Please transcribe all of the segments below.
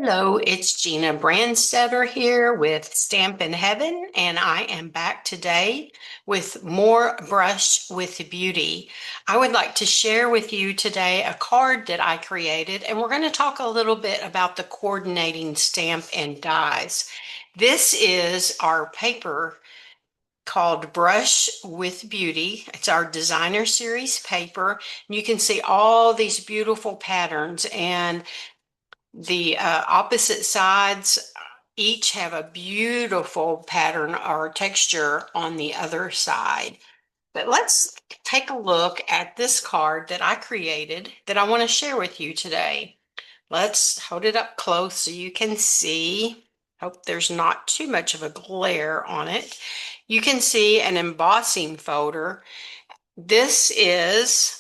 Hello, it's Gina Brandstetter here with Stampin' Heaven, and I am back today with more Brush with Beauty. I would like to share with you today a card that I created, and we're going to talk a little bit about the coordinating stamp and dies. This is our paper called Brush with Beauty. It's our designer series paper. You can see all these beautiful patterns, and the opposite sides each have a beautiful pattern or texture on the other side. But let's take a look at this card that I created that I want to share with you today. Let's hold it up close so you can see. Hope there's not too much of a glare on it. You can see an embossing folder. This is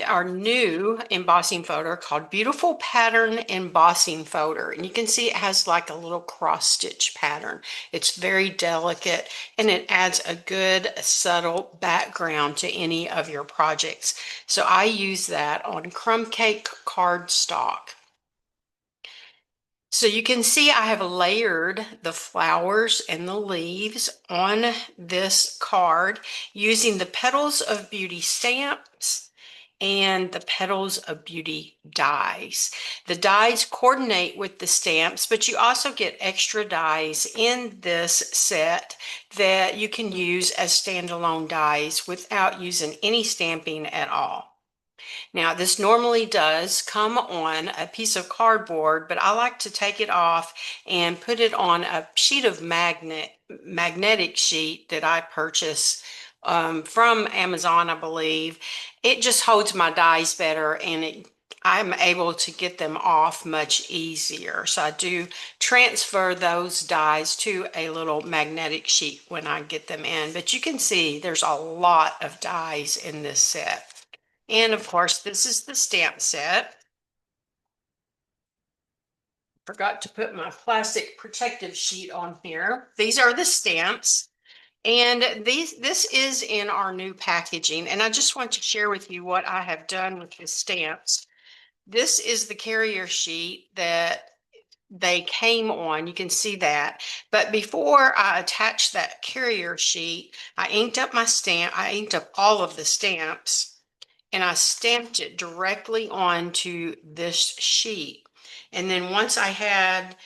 our new embossing folder called Beautiful Pattern Embossing Folder. And you can see it has like a little cross stitch pattern. It's very delicate and it adds a good subtle background to any of your projects. So I use that on crumb cake cardstock. So you can see I have layered the flowers and the leaves on this card using the Petals of Beauty stamps and the Petals of Beauty dies. The dies coordinate with the stamps, but you also get extra dies in this set that you can use as standalone dies without using any stamping at all. Now, this normally does come on a piece of cardboard, but I like to take it off and put it on a sheet of magnetic sheet that I purchase from Amazon, I believe. It just holds my dies better and I'm able to get them off much easier. So I do transfer those dies to a little magnetic sheet when I get them in. But you can see there's a lot of dies in this set. And of course, this is the stamp set. Forgot to put my plastic protective sheet on here. These are the stamps. And this is in our new packaging. And I just want to share with you what I have done with the stamps. This is the carrier sheet that they came on. You can see that. But before I attached that carrier sheet, I inked up my stamp. I inked up all of the stamps and I stamped it directly onto this sheet. And then once I had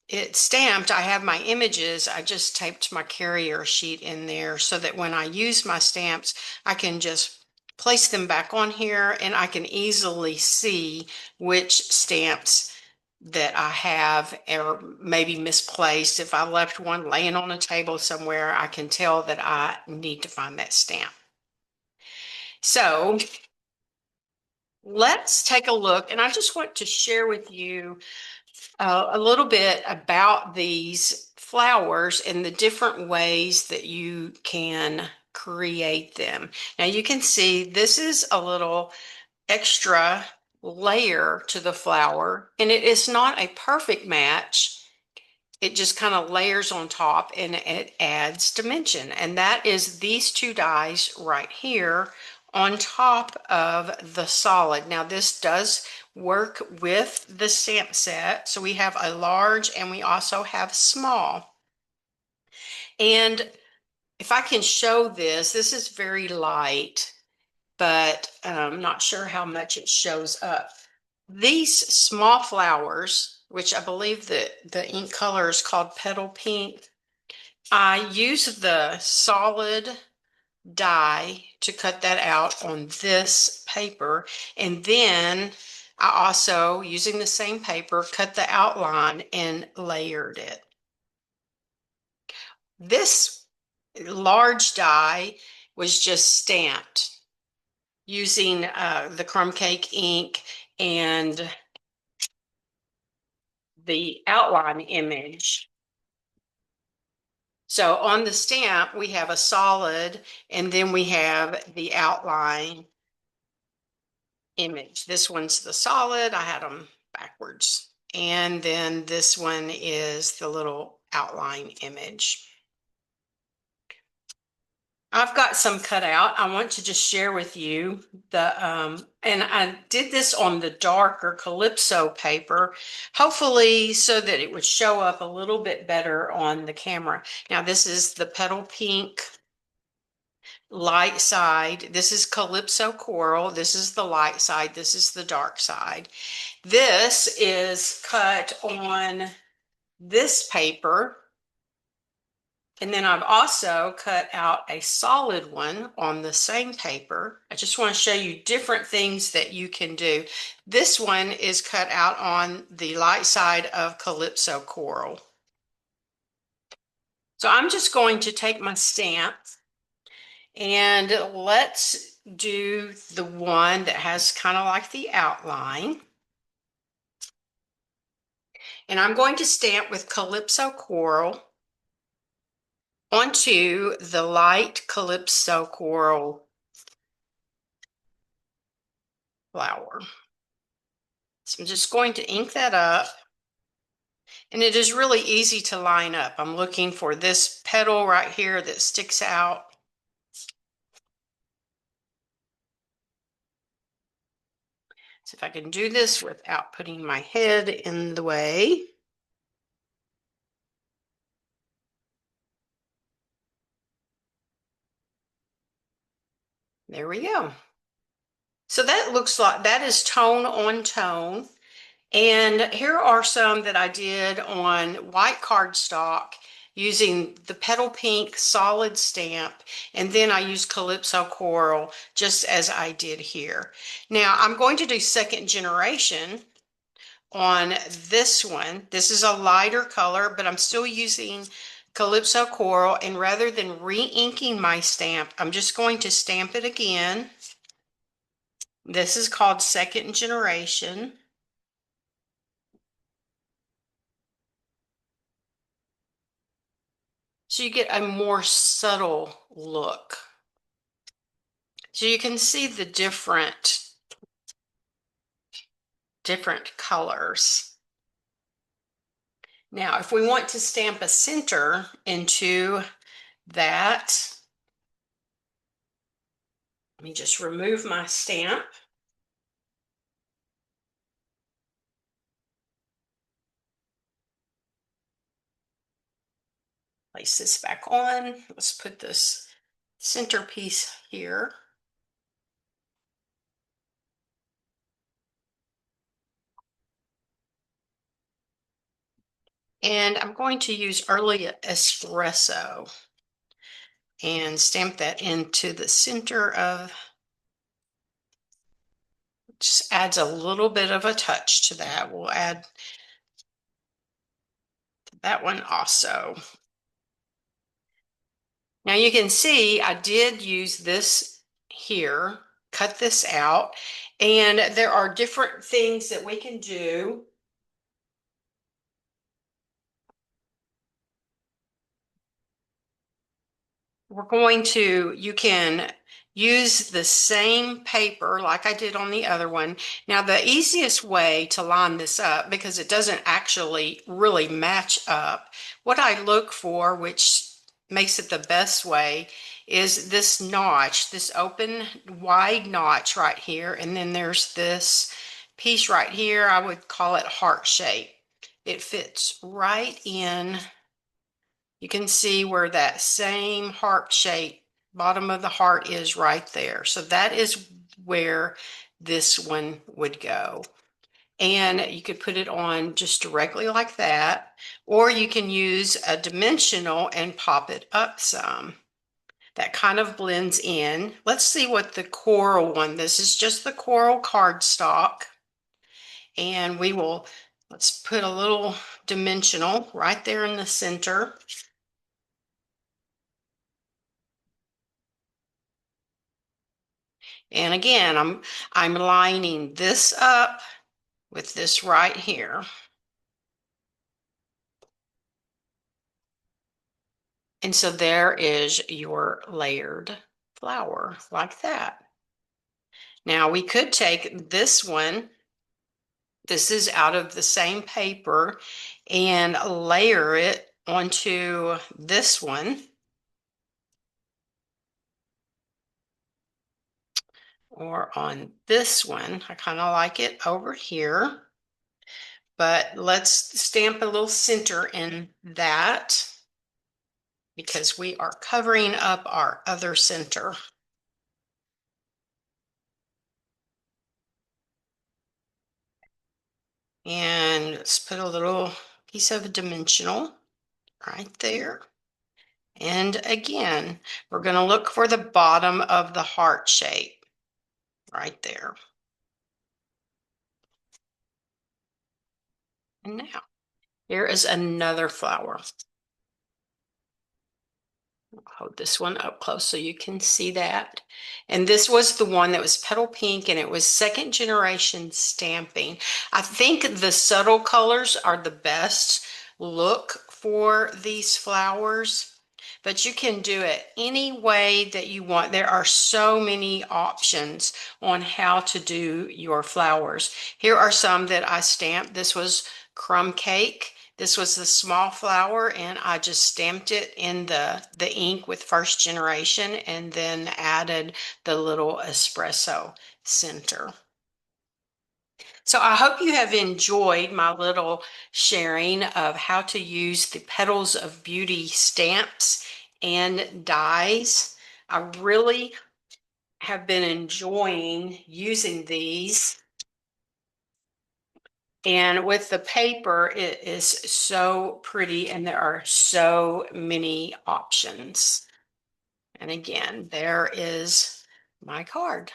it stamped, I have my images. I just taped my carrier sheet in there so that when I use my stamps, I can just place them back on here and I can easily see which stamps that I have or maybe misplaced. If I left one laying on a table somewhere, I can tell that I need to find that stamp. So let's take a look, and I just want to share with you a little bit about these flowers and the different ways that you can create them. Now you can see this is a little extra layer to the flower, and it is not a perfect match. It just kind of layers on top and it adds dimension. And that is these two dies right here on top of the solid. Now this does work with the stamp set. So we have a large and we also have small. And if I can show this, this is very light, but I'm not sure how much it shows up. These small flowers, which I believe that the ink color is called Petal Pink, I use the solid die to cut that out on this paper. And then I also, using the same paper, cut the outline and layered it. This large die was just stamped using the crumb cake ink and the outline image. So on the stamp, we have a solid and then we have the outline image. This one's the solid. I had them backwards. And then this one is the little outline image. I've got some cut out. I want to just share with you and I did this on the darker Calypso paper, hopefully so that it would show up a little bit better on the camera. Now this is the Petal Pink light side. This is Calypso Coral. This is the light side. This is the dark side. This is cut on this paper. And then I've also cut out a solid one on the same paper. I just want to show you different things that you can do. This one is cut out on the light side of Calypso Coral. So I'm just going to take my stamp and let's do the one that has kind of like the outline. And I'm going to stamp with Calypso Coral onto the light Calypso Coral flower. So I'm just going to ink that up. And it is really easy to line up. I'm looking for this petal right here that sticks out. So if I can do this without putting my head in the way. There we go. So that looks like that is tone on tone. And here are some that I did on white cardstock using the Petal Pink solid stamp, and then I used Calypso Coral just as I did here. Now I'm going to do second generation on this one. This is a lighter color, but I'm still using Calypso Coral, and rather than re-inking my stamp, I'm just going to stamp it again. This is called second generation. So you get a more subtle look. So you can see the different colors. Now, if we want to stamp a center into that, let me just remove my stamp. Place this back on. Let's put this centerpiece here. And I'm going to use early espresso and stamp that into the center of, just adds a little bit of a touch to that. We'll add that one also. Now you can see I did use this here, cut this out, and there are different things that we can do. You can use the same paper like I did on the other one. Now the easiest way to line this up, because it doesn't actually really match up, what I look for, which makes it the best way, is this notch, this open wide notch right here, and then there's this piece right here. I would call it heart shape. It fits right in. You can see where that same heart shape bottom of the heart is right there. So that is where this one would go. And you could put it on just directly like that, or you can use a dimensional and pop it up some. That kind of blends in. Let's see what the coral one, this is just the coral cardstock. And let's put a little dimensional right there in the center. And again, I'm lining this up with this right here. And so there is your layered flower like that. Now we could take this one, this is out of the same paper, and layer it onto this one. or on this one. I kind of like it over here, but let's stamp a little center in that because we are covering up our other center. And let's put a little piece of dimensional right there. And again, we're going to look for the bottom of the heart shape right there. And now, here is another flower. I'll hold this one up close so you can see that. And this was the one that was petal pink, and it was second generation stamping. I think the subtle colors are the best look for these flowers, but you can do it any way that you want. There are so many options on how to do your flowers. Here are some that I stamped. This was crumb cake. This was the small flower, and I just stamped it in the ink with first generation and then added the little espresso center. So I hope you have enjoyed my little sharing of how to use the Petals of Beauty stamps and dies. I really have been enjoying using these. And with the paper, it is so pretty and there are so many options. And again, there is my card.